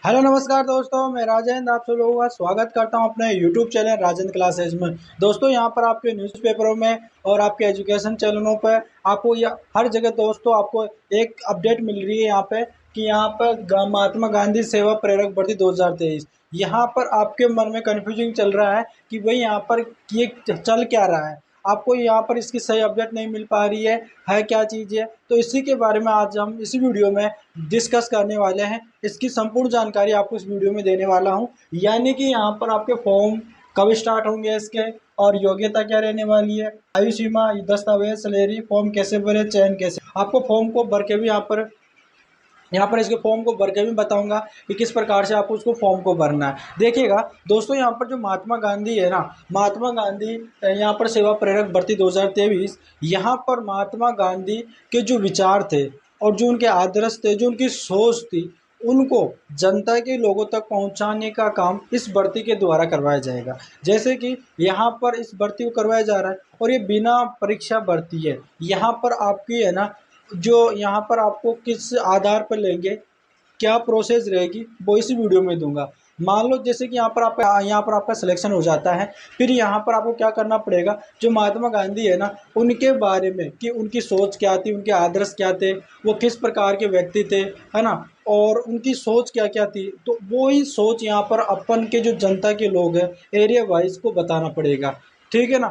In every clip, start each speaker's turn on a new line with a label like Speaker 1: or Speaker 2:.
Speaker 1: Hello नमस्कार दोस्तों, मैं राजेंद्र आप सब लोगों का स्वागत करता हूं अपने यूट्यूब चैनल राजेंद्र क्लासेज में। दोस्तों यहां पर आपके न्यूज़पेपरों में और आपके एजुकेशन चैनलों पर आपको हर जगह दोस्तों आपको एक अपडेट मिल रही है यहां पे कि यहां पर महात्मा गांधी सेवा प्रेरक भर्ती 2023। यहां पर आपके मन में कन्फ्यूजन चल रहा है कि भाई यहां पर ये चल क्या रहा है, आपको यहाँ पर इसकी सही अपडेट नहीं मिल पा रही है क्या चीज़ है। तो इसी के बारे में आज हम इसी वीडियो में डिस्कस करने वाले हैं। इसकी संपूर्ण जानकारी आपको इस वीडियो में देने वाला हूं, यानी कि यहाँ पर आपके फॉर्म कब स्टार्ट होंगे इसके, और योग्यता क्या रहने वाली है, आयु सीमा, दस्तावेज, सैलरी, फॉर्म कैसे भरे, चयन कैसे। आपको फॉर्म को भर के भी यहाँ पर इसके फॉर्म को भर के भी बताऊंगा कि किस प्रकार से आपको उसको फॉर्म को भरना है। देखिएगा दोस्तों, यहाँ पर जो महात्मा गांधी है ना, महात्मा गांधी यहाँ पर सेवा प्रेरक भर्ती 2023, यहाँ पर महात्मा गांधी के जो विचार थे और जो उनके आदर्श थे, जो उनकी सोच थी, उनको जनता के लोगों तक पहुंचाने का काम इस भर्ती के द्वारा करवाया जाएगा। जैसे कि यहाँ पर इस भर्ती को करवाया जा रहा है और ये बिना परीक्षा भर्ती है। यहाँ पर आपकी है ना, जो यहाँ पर आपको किस आधार पर लेंगे, क्या प्रोसेस रहेगी, वो इसी वीडियो में दूंगा। मान लो जैसे कि यहाँ पर आपका सिलेक्शन हो जाता है, फिर यहाँ पर आपको क्या करना पड़ेगा, जो महात्मा गांधी है ना, उनके बारे में कि उनकी सोच क्या थी, उनके आदर्श क्या थे, वो किस प्रकार के व्यक्ति थे, है ना, और उनकी सोच क्या क्या थी, तो वो ही सोच यहाँ पर अपन के जो जनता के लोग हैं एरिया वाइज को बताना पड़ेगा। ठीक है ना।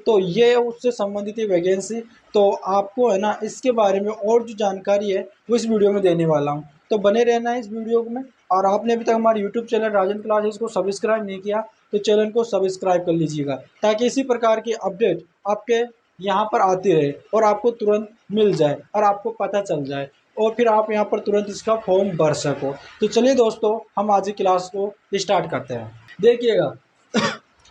Speaker 1: तो ये उससे संबंधित है वैकेंसी। तो आपको है ना इसके बारे में और जो जानकारी है वो इस वीडियो में देने वाला हूँ, तो बने रहना है इस वीडियो में। और आपने अभी तक हमारे यूट्यूब चैनल राजेंद्र क्लासेस को सब्सक्राइब नहीं किया तो चैनल को सब्सक्राइब कर लीजिएगा, ताकि इसी प्रकार की अपडेट आपके यहाँ पर आती रहे और आपको तुरंत मिल जाए और आपको पता चल जाए, और फिर आप यहाँ पर तुरंत इसका फॉर्म भर सको। तो चलिए दोस्तों, हम आज की क्लास को स्टार्ट करते हैं। देखिएगा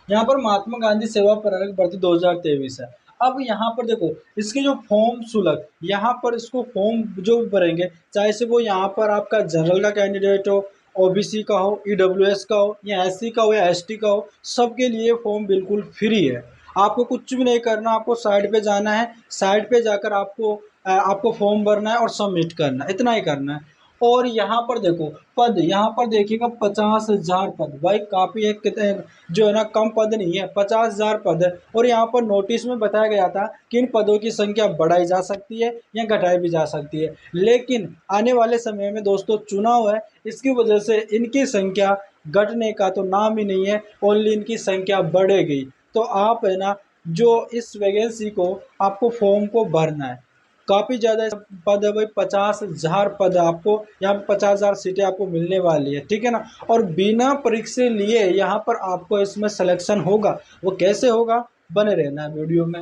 Speaker 1: यहाँ पर महात्मा गांधी सेवा प्रेरक भर्ती 2023 है। अब यहाँ पर देखो इसके जो फॉर्म शुल्क, यहाँ पर इसको फॉर्म जो भरेंगे, चाहे से वो यहाँ पर आपका जनरल का कैंडिडेट हो, ओबीसी का हो, ईडब्ल्यूएस का हो, या एससी का हो या एसटी का हो, सबके लिए फॉर्म बिल्कुल फ्री है। आपको कुछ भी नहीं करना, आपको साइड पे जाना है, साइड पे जाकर आपको फॉर्म भरना है और सबमिट करना है, इतना ही करना है। और यहाँ पर देखो पद, यहाँ पर देखिएगा 50,000 पद, भाई काफ़ी है, कितने जो है ना कम पद नहीं है, 50,000 पद है। और यहाँ पर नोटिस में बताया गया था कि इन पदों की संख्या बढ़ाई जा सकती है या घटाई भी जा सकती है, लेकिन आने वाले समय में दोस्तों चुनाव है, इसकी वजह से इनकी संख्या घटने का तो नाम ही नहीं है, ओनली इनकी संख्या बढ़ेगी। तो आप है ना, जो इस वैकेंसी को आपको फॉर्म को भरना है, काफ़ी ज़्यादा पद है भाई, 50,000 पद है। आपको यहाँ पे 50,000 सीटें आपको मिलने वाली है, ठीक है ना। और बिना परीक्षा लिए यहाँ पर आपको इसमें सिलेक्शन होगा। वो कैसे होगा, बने रहना है वीडियो में।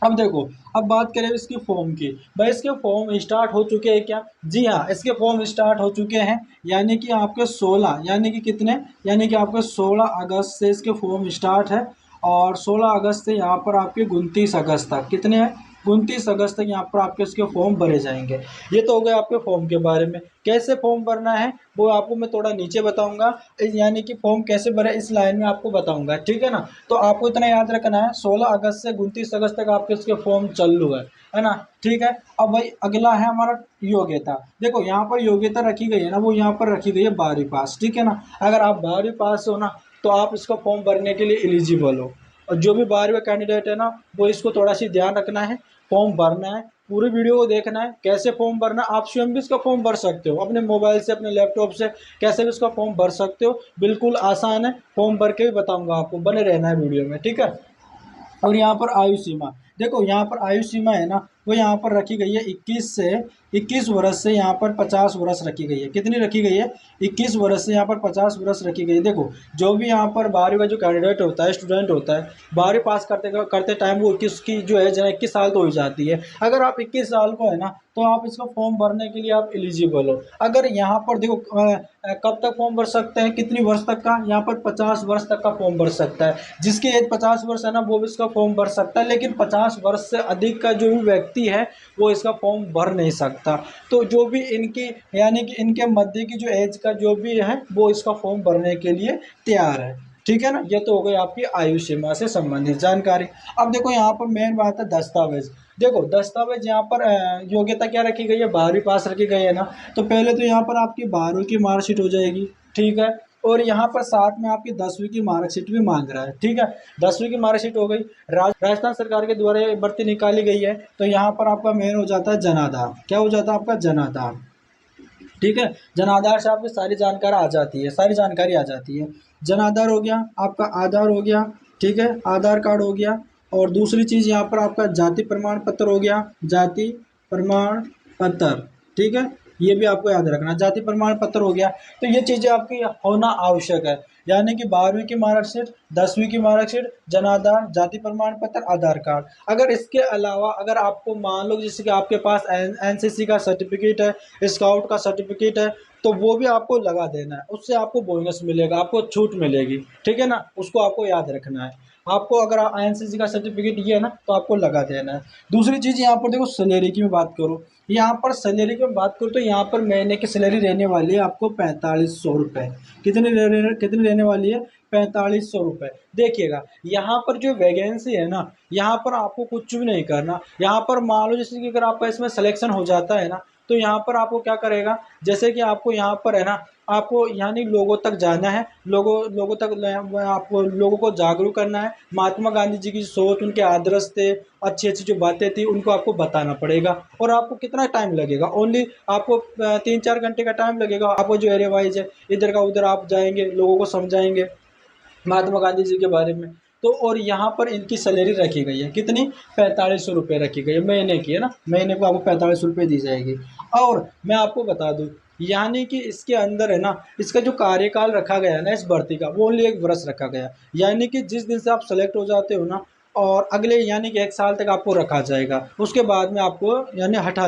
Speaker 1: अब देखो, अब बात करें इसके फॉर्म की। भाई इसके फॉर्म स्टार्ट हो चुके हैं क्या? जी हाँ, इसके फॉर्म स्टार्ट हो चुके हैं, यानी कि आपके 16, यानी कि कितने, यानी कि आपके 16 अगस्त से इसके फॉर्म स्टार्ट है। और 16 अगस्त से यहाँ पर आपके 29 अगस्त तक, कितने हैं, 29 अगस्त तक यहाँ पर आपके इसके फॉर्म भरे जाएंगे। ये तो हो गए आपके फॉर्म के बारे में। कैसे फॉर्म भरना है वो आपको मैं थोड़ा नीचे बताऊंगा, यानी कि फॉर्म कैसे भरे इस लाइन में आपको बताऊंगा, ठीक है ना। तो आपको इतना याद रखना है, 16 अगस्त से 29 अगस्त तक आपके इसके फॉर्म चालू है ना, ठीक है। अब भाई अगला है हमारा योग्यता। देखो यहाँ पर योग्यता रखी गई है ना, वो यहाँ पर रखी गई है 12वीं पास, ठीक है ना। अगर आप 12वीं पास हो ना तो आप इसका फॉर्म भरने के लिए एलिजिबल हो। और जो भी 12वीं कैंडिडेट है ना, वो इसको थोड़ा सी ध्यान रखना है, फॉर्म भरना है, पूरी वीडियो को देखना है। कैसे फॉर्म भरना, आप स्वयं भी इसका फॉर्म भर सकते हो, अपने मोबाइल से, अपने लैपटॉप से, कैसे भी इसका फॉर्म भर सकते हो, बिल्कुल आसान है। फॉर्म भर के भी बताऊंगा आपको, बने रहना है वीडियो में, ठीक है। और यहाँ पर आयु सीमा, देखो यहाँ पर आयु सीमा है ना, वो यहाँ पर रखी गई है 21 वर्ष से यहाँ पर 50 वर्ष रखी गई है। कितनी रखी गई है? 21 वर्ष से यहाँ पर 50 वर्ष रखी गई है। देखो जो भी यहाँ पर 12वीं का जो कैंडिडेट होता है, स्टूडेंट होता है, 12वीं पास करते करते टाइम वो 21 की जो है 21 साल तो हो जाती है। अगर आप 21 साल को है ना, तो आप इसका फॉर्म भरने के लिए आप एलिजिबल हो। अगर यहाँ पर देखो कब तक फॉर्म भर सकते हैं, कितनी वर्ष तक का, यहाँ पर 50 वर्ष तक का फॉर्म भर सकता है। जिसकी एज 50 वर्ष है ना, वो भी इसका फॉर्म भर सकता है, लेकिन 50 वर्ष से अधिक का जो भी व्यक्ति है वो इसका फॉर्म भर नहीं सकता। तो जो भी इनकी, यानी कि इनके मध्य की जो एज का जो भी है, वो इसका फॉर्म भरने के लिए तैयार है। ठीक है ना। ये तो हो गई आपकी आयु सीमा से संबंधित जानकारी। अब देखो यहाँ पर मेन बात है दस्तावेज। देखो दस्तावेज यहाँ पर योग्यता क्या रखी गई है, 12वीं पास रखी गई है ना। तो पहले तो यहाँ पर आपकी 12वीं की मार्कशीट हो जाएगी, ठीक है। और यहाँ पर साथ में आपकी 10वीं की मार्कशीट भी मांग रहा है, ठीक है। 10वीं की मार्कशीट हो गई। राजस्थान सरकार के द्वारा ये भर्ती निकाली गई है। तो यहाँ पर आपका मेन हो जाता है जनाधार। क्या हो जाता है आपका जनाधार, ठीक है। जनाधार से आपकी सारी जानकारी आ जाती है, सारी जानकारी आ जाती है। जनाधार हो गया, आपका आधार हो गया, ठीक है, आधार कार्ड हो गया। और दूसरी चीज़ यहाँ पर आपका जाति प्रमाण पत्र हो गया, जाति प्रमाण पत्र, ठीक है। ये भी आपको याद रखना, जाति प्रमाण पत्र हो गया। तो ये चीज़ें आपकी होना आवश्यक है। यानी कि 12वीं की मार्कशीट, 10वीं की मार्कशीट, जनाधार, जाति प्रमाण पत्र, आधार कार्ड। अगर इसके अलावा अगर आपको मान लो जैसे कि आपके पास एनसीसी का सर्टिफिकेट है, स्काउट का सर्टिफिकेट है, तो वो भी आपको लगा देना है। उससे आपको बोनस मिलेगा, आपको छूट मिलेगी, ठीक है ना। उसको आपको याद रखना है। आपको अगर एनसीसी का सर्टिफिकेट ये है ना, तो आपको लगा देना है। दूसरी चीज़ यहाँ पर देखो सैलरी की मैं बात करूँ, यहाँ पर सैलरी की बात करूँ तो यहाँ पर महीने की सैलरी रहने वाली है आपको 4500 रुपये। कितनी रहने वाली है, 4500 रुपये। देखिएगा यहाँ पर जो वैकेंसी है ना, यहाँ पर आपको कुछ भी नहीं करना। यहाँ पर मान लो जैसे कि अगर आपका इसमें सिलेक्शन हो जाता है ना, तो यहाँ पर आपको क्या करेगा, जैसे कि आपको यहाँ पर है ना, आपको यानी लोगों तक जाना है, लोगों तक आपको लोगों को जागरूक करना है। महात्मा गांधी जी की सोच, उनके आदर्श थे, अच्छी अच्छी जो बातें थी, उनको आपको बताना पड़ेगा। और आपको कितना टाइम लगेगा, ओनली आपको 3-4 घंटे का टाइम लगेगा। आपको जो एरिया वाइज है, इधर का उधर आप जाएंगे, लोगों को समझाएंगे महात्मा गांधी जी के बारे में। तो और यहाँ पर इनकी सैलरी रखी गई है कितनी, 4500 रुपये रखी गई है, महीने की है ना। महीने को आपको 4500 रुपये दी जाएगी। और मैं आपको बता दूं, यानी कि इसके अंदर है ना, इसका जो कार्यकाल रखा गया है ना इस भर्ती का, वो ओनली 1 वर्ष रखा गया। यानी कि जिस दिन से आप सेलेक्ट हो जाते हो ना, और अगले यानी कि 1 साल तक आपको रखा जाएगा। उसके बाद में आपको यानी हटा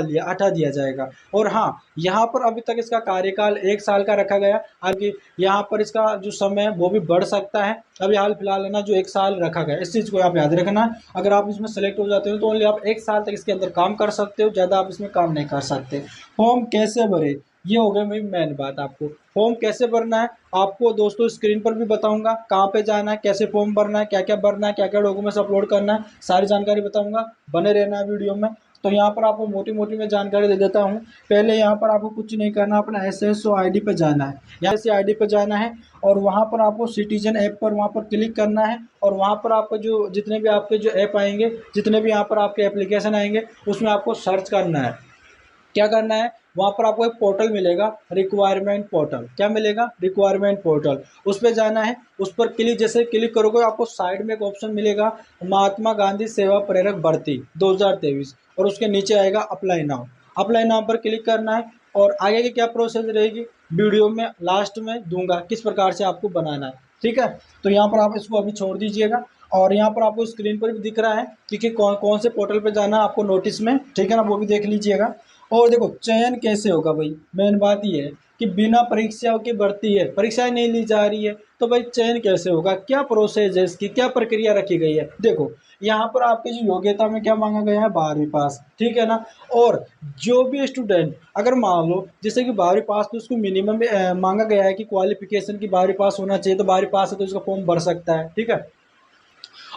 Speaker 1: दिया जाएगा। और हाँ, यहाँ पर अभी तक इसका कार्यकाल 1 साल का रखा गया। आगे यहाँ पर इसका जो समय है वो भी बढ़ सकता है। अभी हाल फिलहाल है ना जो 1 साल रखा गया, इस चीज़ को आप याद रखना। अगर आप इसमें सेलेक्ट हो जाते हो तो ओनली आप 1 साल तक इसके अंदर काम कर सकते हो, ज़्यादा आप इसमें काम नहीं कर सकते। फॉर्म कैसे भरे, ये हो गया मेरी मेन बात। आपको फॉर्म कैसे भरना है, आपको दोस्तों स्क्रीन पर भी बताऊंगा कहाँ पे जाना है, कैसे फॉर्म भरना है, क्या क्या भरना है, क्या क्या डॉक्यूमेंट्स अपलोड करना है, सारी जानकारी बताऊंगा। बने रहना है वीडियो में। तो यहाँ पर आपको मोटी मोटी मैं जानकारी दे देता हूँ। पहले यहाँ पर आपको कुछ नहीं करना, अपना SSO ID पे जाना है, यहाँ से ID पे जाना है। और वहाँ पर आपको सिटीजन ऐप पर वहाँ पर क्लिक करना है। और वहाँ पर आपको जो जितने भी आपके जो ऐप आएंगे, जितने भी यहाँ पर आपके एप्लीकेशन आएंगे, उसमें आपको सर्च करना है। क्या करना है, वहाँ पर आपको एक पोर्टल मिलेगा, रिक्वायरमेंट पोर्टल। क्या मिलेगा, रिक्वायरमेंट पोर्टल। उस पर जाना है। उस पर क्लिक जैसे क्लिक करोगे, आपको साइड में एक ऑप्शन मिलेगा, महात्मा गांधी सेवा प्रेरक भर्ती 2023। और उसके नीचे आएगा अप्लाई नाउ। अप्लाई नाउ पर क्लिक करना है। और आगे की क्या प्रोसेस रहेगी, वीडियो में लास्ट में दूंगा किस प्रकार से आपको बनाना है, ठीक है। तो यहाँ पर आप इसको अभी छोड़ दीजिएगा। और यहाँ पर आपको स्क्रीन पर भी दिख रहा है कि कौन कौन से पोर्टल पे जाना है आपको नोटिस में, ठीक है ना, वो भी देख लीजिएगा। और देखो चयन कैसे होगा भाई, मेन बात ये है कि बिना परीक्षाओं की भर्ती है, परीक्षाएं नहीं ली जा रही है, तो भाई चयन कैसे होगा, क्या प्रोसेस है इसकी, क्या प्रक्रिया रखी गई है। देखो यहाँ पर आपकी जो योग्यता में क्या मांगा गया है, 12वीं पास, ठीक है ना। और जो भी स्टूडेंट अगर मान लो जैसे कि 12वीं पास, तो उसको मिनिमम मांगा गया है कि क्वालिफिकेशन की 12वीं पास होना चाहिए। तो 12वीं पास है तो उसका फॉर्म भर सकता है, ठीक है।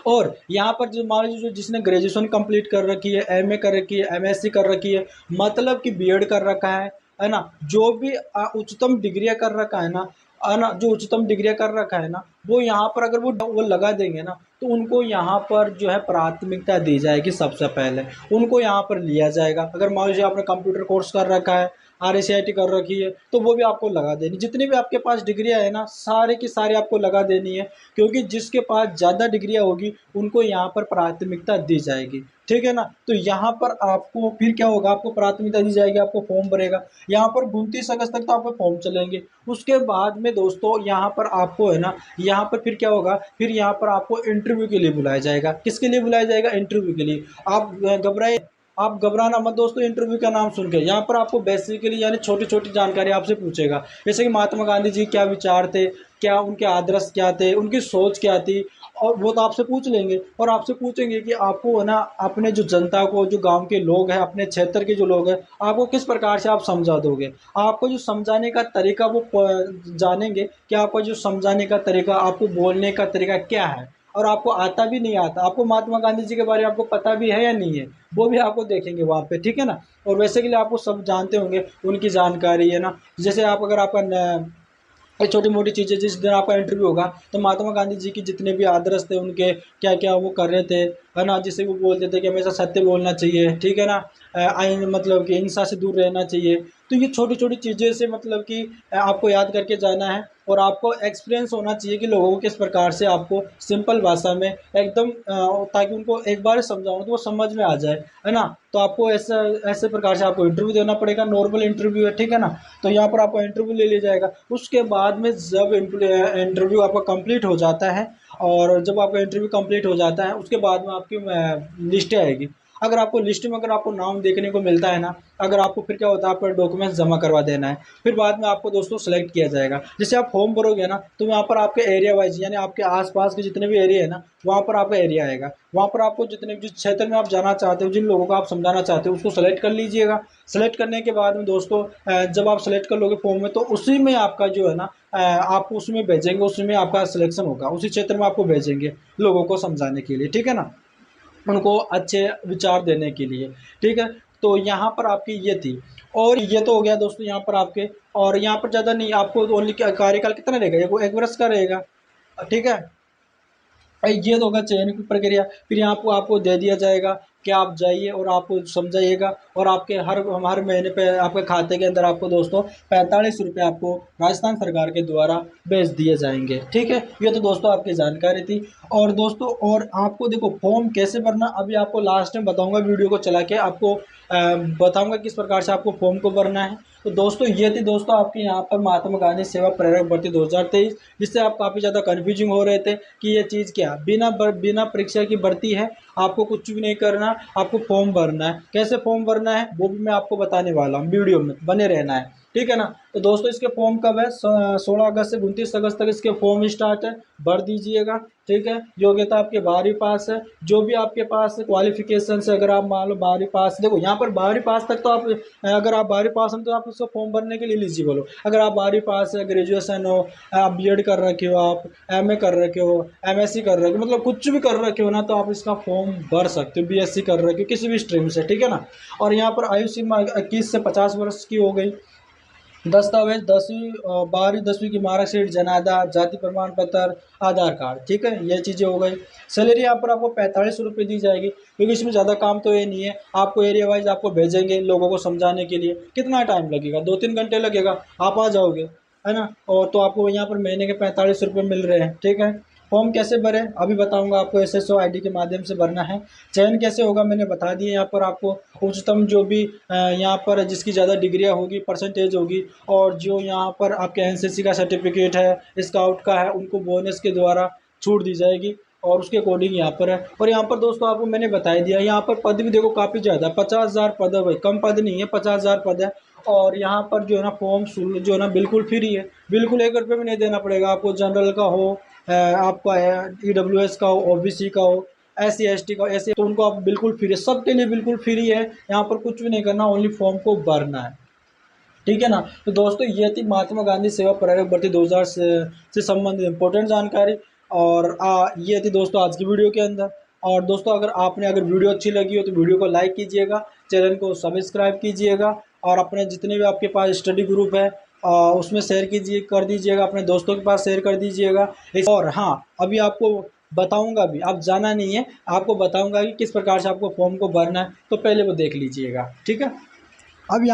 Speaker 1: और यहाँ पर जो मान लीजिए जो जिसने ग्रेजुएशन कंप्लीट कर रखी है, MA कर रखी है, MSc कर रखी है, मतलब कि B.Ed कर रखा है ना, जो भी उच्चतम डिग्रियाँ कर रखा है ना, जो उच्चतम डिग्रियाँ कर रखा है ना, वो यहाँ पर अगर वो लगा देंगे ना, तो उनको यहाँ पर जो है प्राथमिकता दी जाएगी। सबसे पहले उनको यहाँ पर लिया जाएगा। अगर मान लीजिए आपने कंप्यूटर कोर्स कर रखा है, RACIT कर रखी है, तो वो भी आपको लगा देनी। जितनी भी आपके पास डिग्रियाँ है ना, सारे की सारी आपको लगा देनी है। क्योंकि जिसके पास ज़्यादा डिग्रियाँ होगी उनको यहाँ पर प्राथमिकता दी जाएगी, ठीक है ना। तो यहाँ पर आपको फिर क्या होगा, आपको प्राथमिकता दी जाएगी, आपको फॉर्म भरेगा। यहाँ पर 29 अगस्त तक तो आपको फॉर्म चलेंगे। उसके बाद में दोस्तों यहाँ पर आपको है ना, यहाँ पर फिर क्या होगा, फिर यहाँ पर आपको इंटरव्यू के लिए बुलाया जाएगा। किसके लिए बुलाया जाएगा, इंटरव्यू के लिए। आप घबराना मत दोस्तों, इंटरव्यू का नाम सुन के। यहाँ पर आपको बेसिकली यानी छोटी छोटी जानकारी आपसे पूछेगा, जैसे कि महात्मा गांधी जी क्या विचार थे, क्या उनके आदर्श क्या थे, उनकी सोच क्या थी, और वो तो आपसे पूछ लेंगे और आपसे पूछेंगे कि आपको है ना अपने जो जनता को, जो गांव के लोग हैं, अपने क्षेत्र के जो लोग हैं, आपको किस प्रकार से आप समझा दोगे। आपको जो समझाने का तरीका वो जानेंगे कि आपका जो समझाने का तरीका, आपको बोलने का तरीका क्या है, और आपको आता भी नहीं आता, आपको महात्मा गांधी जी के बारे में आपको पता भी है या नहीं है, वो भी आपको देखेंगे वहाँ पे, ठीक है ना। और वैसे के लिए आपको सब जानते होंगे उनकी जानकारी है ना। जैसे आप अगर आपका ये छोटी मोटी चीज़ें, जिस दिन आपका इंटरव्यू होगा तो महात्मा गांधी जी की जितने भी आदर्श थे उनके, क्या क्या वो कर रहे थे, है ना। जिसे वो बोलते थे कि हमेशा सत्य बोलना चाहिए, ठीक है ना। आइन मतलब कि हिंसा से दूर रहना चाहिए। तो ये छोटी छोटी चीज़ें से मतलब कि आपको याद करके जाना है, और आपको एक्सपीरियंस होना चाहिए कि लोगों को किस प्रकार से आपको सिंपल भाषा में एकदम ताकि उनको एक बार समझाऊँ तो वो समझ में आ जाए, है ना। तो आपको ऐसा ऐसे प्रकार से आपको इंटरव्यू देना पड़ेगा, नॉर्मल इंटरव्यू है, ठीक है ना। तो यहाँ पर आपको इंटरव्यू ले लिया जाएगा। उसके बाद में जब इंटरव्यू आपका कंप्लीट हो जाता है, और जब आपका इंटरव्यू कंप्लीट हो जाता है उसके बाद में आपकी लिस्टें आएगी। अगर आपको लिस्ट में अगर आपको नाम देखने को मिलता है ना, अगर आपको फिर क्या होता है, आपको डॉक्यूमेंट्स जमा करवा देना है। फिर बाद में आपको दोस्तों सेलेक्ट किया जाएगा। जैसे आप फॉर्म भरोगे ना, तो वहाँ पर आपके एरिया वाइज, यानी आपके आसपास के जितने भी एरिया है ना, वहाँ पर आपका एरिया आएगा। वहाँ पर आपको जितने जिस क्षेत्र में आप जाना चाहते हो, जिन लोगों को आप समझाना चाहते हो, उसको सेलेक्ट कर लीजिएगा। सेलेक्ट करने के बाद में दोस्तों जब आप सेलेक्ट कर लोगे फॉर्म में, तो उसी में आपका जो है ना आप उसमें भेजेंगे, उसी में आपका सिलेक्शन होगा, उसी क्षेत्र में आपको भेजेंगे लोगों को समझाने के लिए, ठीक है ना, उनको अच्छे विचार देने के लिए, ठीक है। तो यहाँ पर आपकी ये थी। और ये तो हो गया दोस्तों यहाँ पर आपके। और यहाँ पर ज़्यादा नहीं, आपको ओनली कार्यकाल कितना रहेगा, ये वो 1 वर्ष का रहेगा, ठीक है। ये तो होगा चयन की प्रक्रिया। फिर यहाँ को आपको दे दिया जाएगा कि आप जाइए और आप समझाइएगा, और आपके हर महीने पे आपके खाते के अंदर आपको दोस्तों 45 रुपये आपको राजस्थान सरकार के द्वारा भेज दिए जाएंगे, ठीक है। ये तो दोस्तों आपकी जानकारी थी। और दोस्तों और आपको देखो फॉर्म कैसे भरना, अभी आपको लास्ट में बताऊंगा, वीडियो को चला के आपको बताऊंगा किस प्रकार से आपको फॉर्म को भरना है। तो दोस्तों ये थी दोस्तों आपके यहाँ पर महात्मा गांधी सेवा प्रेरक भर्ती 2023, जिससे आप काफ़ी ज़्यादा कन्फ्यूजिंग हो रहे थे कि ये चीज़ क्या, बिना परीक्षा की भर्ती है। आपको कुछ भी नहीं करना, आपको फॉर्म भरना है। कैसे फॉर्म भरना है वो भी मैं आपको बताने वाला हूँ, वीडियो में बने रहना है, ठीक है ना। तो दोस्तों इसके फॉर्म कब है, 16 अगस्त से 29 अगस्त तक इसके फॉर्म स्टार्ट है, भर दीजिएगा, ठीक है। योग्यता आपके 12वीं पास है, जो भी आपके पास क्वालिफिकेशन से, अगर आप मान लो 12वीं पास, देखो यहाँ पर 12वीं पास तक तो आप, अगर आप 12वीं पास हैं तो आप उसको फॉर्म भरने के लिए एलिजिबल हो। अगर आप 12वीं पास है, ग्रेजुएशन हो, आप बीएड कर रखे हो, आप एमए कर रखे हो, एमएससी कर रखे हो, मतलब कुछ भी कर रखे हो ना, तो आप इसका फॉर्म भर सकते हो। बीएससी कर रखे हो किसी भी स्ट्रीम से, ठीक है ना। और यहाँ पर आयु सीमा 21 से 50 वर्ष की हो गई। दस्तावेज 10वीं 12वीं 10वीं की मार्कशीट, जनादा, जाति प्रमाण पत्र, आधार कार्ड, ठीक है, ये चीज़ें हो गई। सैलरी यहाँ पर आपको 45 रुपये दी जाएगी, क्योंकि इसमें ज़्यादा काम तो ये नहीं है। आपको एरिया वाइज आपको भेजेंगे लोगों को समझाने के लिए। कितना टाइम लगेगा, 2-3 घंटे लगेगा, आप आ जाओगे, है ना। और तो आपको यहाँ पर महीने के 45 रुपये मिल रहे हैं, ठीक है। फॉर्म कैसे भरें अभी बताऊंगा आपको, एसएसओ आईडी के माध्यम से भरना है। चयन कैसे होगा मैंने बता दिया। यहाँ पर आपको उच्चतम जो भी यहाँ पर जिसकी ज़्यादा डिग्रियाँ होगी, परसेंटेज होगी, और जो यहाँ पर आपके एनसीसी का सर्टिफिकेट है, स्काउट का है, उनको बोनस के द्वारा छूट दी जाएगी, और उसके अकॉर्डिंग यहाँ पर है। और यहाँ पर दोस्तों आपको मैंने बता ही दिया, यहाँ पर पद भी देखो काफ़ी ज़्यादा, 50,000 पद है भाई, कम पद नहीं है, 50,000 पद है। और यहाँ पर जो है ना फॉर्म जो है ना बिल्कुल फ्री है, बिल्कुल 1 रुपये भी नहीं देना पड़ेगा आपको। जनरल का हो, आपका ईडब्ल्यूएस का हो, ओबीसी का हो, SC ST का, ऐसे तो उनको आप बिल्कुल फ्री है, सबके लिए बिल्कुल फ्री है। यहाँ पर कुछ भी नहीं करना, ओनली फॉर्म को भरना है, ठीक है ना। तो दोस्तों ये थी महात्मा गांधी सेवा प्रेरक भर्ती 2000 से संबंधित इंपॉर्टेंट जानकारी। और ये थी दोस्तों आज की वीडियो के अंदर। और दोस्तों अगर वीडियो अच्छी लगी हो तो वीडियो को लाइक कीजिएगा, चैनल को सब्सक्राइब कीजिएगा, और अपने जितने भी आपके पास स्टडी ग्रुप है उसमें शेयर कर दीजिएगा, अपने दोस्तों के पास शेयर कर दीजिएगा। और हाँ, अभी आपको बताऊंगा भी, आप जाना नहीं है, आपको बताऊंगा कि किस प्रकार से आपको फॉर्म को भरना है, तो पहले वो देख लीजिएगा, ठीक है। अब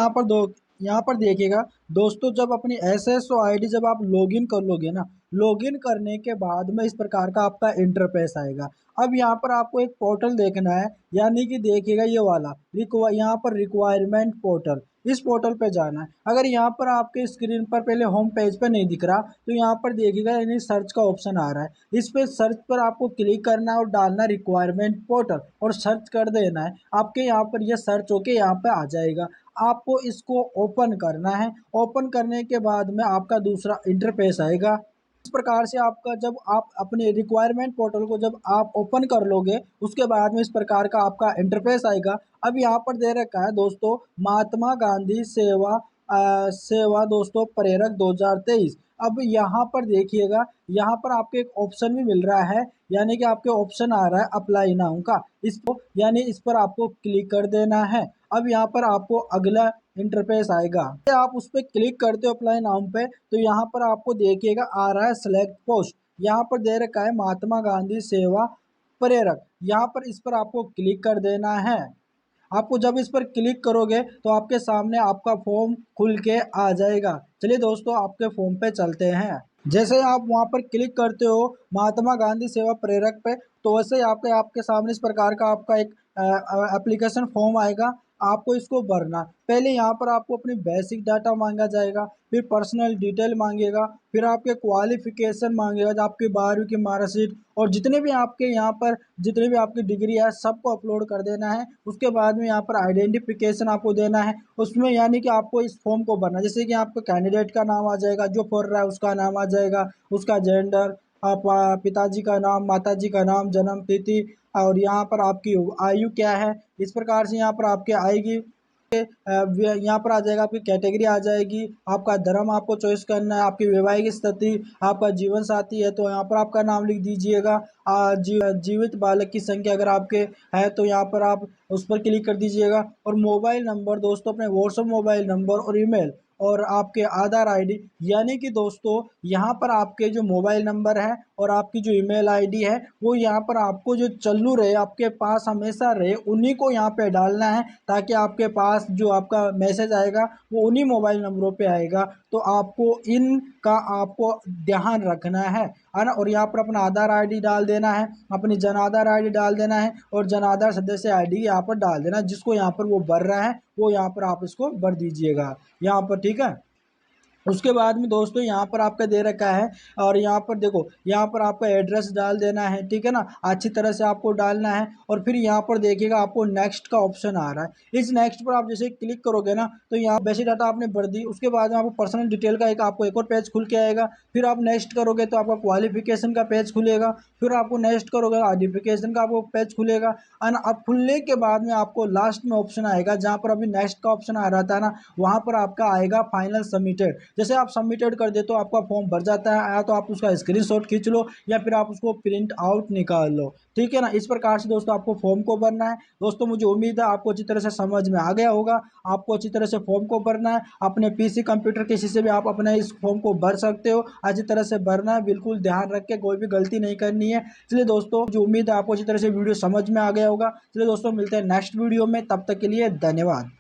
Speaker 1: यहाँ पर देखिएगा दोस्तों, जब अपनी एसएसओ आईडी जब आप लॉगिन कर लोगे ना, लॉगिन करने के बाद में इस प्रकार का आपका इंटरफेस आएगा। अब यहाँ पर आपको एक पोर्टल देखना है, यानी कि देखिएगा ये वाला यहाँ पर रिक्वायरमेंट पोर्टल, इस पोर्टल पे जाना है। अगर यहाँ पर आपके स्क्रीन पर पहले होम पेज पे नहीं दिख रहा, तो यहाँ पर देखिएगा यानी सर्च का ऑप्शन आ रहा है, इस पे सर्च पर आपको क्लिक करना है और डालना रिक्वायरमेंट पोर्टल, और सर्च कर देना है। आपके यहाँ पर यह सर्च होके यहाँ पे आ जाएगा। आपको इसको ओपन करना है। ओपन करने के बाद में आपका दूसरा इंटरफेस आएगा। इस प्रकार से आपका जब आप अपने रिक्वायरमेंट पोर्टल को जब आप ओपन कर लोगे, उसके बाद में इस प्रकार का आपका इंटरफेस आएगा। अब यहाँ पर दे रखा है दोस्तों महात्मा गांधी सेवा दोस्तों प्रेरक 2023। अब यहाँ पर देखिएगा, यहाँ पर आपको एक ऑप्शन भी मिल रहा है, यानी कि आपके ऑप्शन आ रहा है अप्लाई नाउ का। इसको यानी इस पर आपको क्लिक कर देना है। अब यहाँ पर आपको अगला इंटरफेस आएगा, आप उस पर क्लिक करते हो अप्लाई नाउ पे, तो यहाँ पर आपको देखिएगा आ रहा है सिलेक्ट पोस्ट। यहाँ पर दे रखा है महात्मा गांधी सेवा प्रेरक। यहाँ पर इस पर आपको क्लिक कर देना है। आपको जब इस पर क्लिक करोगे तो आपके सामने आपका फॉर्म खुल के आ जाएगा। चलिए दोस्तों आपके फॉर्म पे चलते हैं। जैसे आप वहां पर क्लिक करते हो महात्मा गांधी सेवा प्रेरक पे, तो वैसे ही आपके आपके सामने इस प्रकार का आपका एक एप्लीकेशन फॉर्म आएगा। आपको इसको भरना, पहले यहाँ पर आपको अपनी बेसिक डाटा मांगा जाएगा, फिर पर्सनल डिटेल मांगेगा, फिर आपके क्वालिफिकेशन मांगेगा, आपकी 12वीं की मार्कशीट और जितने भी आपके यहाँ पर जितनी भी आपकी डिग्री है सबको अपलोड कर देना है। उसके बाद में यहाँ पर आइडेंटिफिकेशन आपको देना है उसमें, यानी कि आपको इस फॉर्म को भरना, जैसे कि आपका कैंडिडेट का नाम आ जाएगा, जो पढ़ रहा है उसका नाम आ जाएगा, उसका जेंडर, आप पिताजी का नाम, माताजी का नाम, जन्म तिथि, और यहाँ पर आपकी आयु क्या है। इस प्रकार से यहाँ पर आपके आएगी। यहाँ पर आ जाएगा, आपकी कैटेगरी आ जाएगी, आपका धर्म आपको चॉइस करना है, आपकी वैवाहिक स्थिति, आपका जीवन साथी है तो यहाँ पर आपका नाम लिख दीजिएगा। जीवित बालक की संख्या अगर आपके है तो यहाँ पर आप उस पर क्लिक कर दीजिएगा। और मोबाइल नंबर दोस्तों अपने व्हाट्सएप मोबाइल नंबर और ईमेल और आपके आधार आईडी, यानी कि दोस्तों यहाँ पर आपके जो मोबाइल नंबर है और आपकी जो ईमेल आईडी है वो यहाँ पर आपको जो चालू रहे, आपके पास हमेशा रहे, उन्हीं को यहाँ पे डालना है, ताकि आपके पास जो आपका मैसेज आएगा वो उन्हीं मोबाइल नंबरों पे आएगा। तो आपको इनका आपको ध्यान रखना है ना। और यहाँ पर अपना आधार आईडी डाल देना है, अपनी जन आधार आईडी डाल देना है और जन आधार सदस्य आईडी यहाँ पर डाल देना है। जिसको यहाँ पर वो भर रहा है वो यहाँ पर आप इसको भर दीजिएगा यहाँ पर, ठीक है। उसके बाद में दोस्तों यहाँ पर आपका दे रखा है, और यहाँ पर देखो यहाँ पर आपका एड्रेस डाल देना है, ठीक है ना, अच्छी तरह से आपको डालना है। और फिर यहाँ पर देखिएगा आपको नेक्स्ट का ऑप्शन आ रहा है। इस नेक्स्ट पर आप जैसे क्लिक करोगे ना तो यहाँ बेसिक डाटा आपने भर दी, उसके बाद में आपको पर्सनल डिटेल का आपको एक और पेज खुल के आएगा। फिर आप नेक्स्ट करोगे तो आपका क्वालिफिकेशन का पेज खुलेगा, फिर आपको नेक्स्ट करोगे आइडेंटिफिकेशन का आपको पेज खुलेगा। और अब खुलने के बाद में आपको लास्ट में ऑप्शन आएगा, जहाँ पर अभी नेक्स्ट का ऑप्शन आ रहा था ना, वहाँ पर आपका आएगा फाइनल सबमिटेड। जैसे आप सबमिटेड कर दे तो आपका फॉर्म भर जाता है, या तो आप उसका स्क्रीनशॉट खींच लो या फिर आप उसको प्रिंट आउट निकाल लो, ठीक है ना। इस प्रकार से दोस्तों आपको फॉर्म को भरना है। दोस्तों मुझे उम्मीद है आपको अच्छी तरह से समझ में आ गया होगा। आपको अच्छी तरह से फॉर्म को भरना है, अपने पीसी कंप्यूटर किसी से भी आप अपने इस फॉर्म को भर सकते हो, अच्छी तरह से भरना है, बिल्कुल ध्यान रख के, कोई भी गलती नहीं करनी है। चलिए दोस्तों मुझे उम्मीद है आपको अच्छी तरह से वीडियो समझ में आ गया होगा। चलिए दोस्तों मिलते हैं नेक्स्ट वीडियो में, तब तक के लिए धन्यवाद।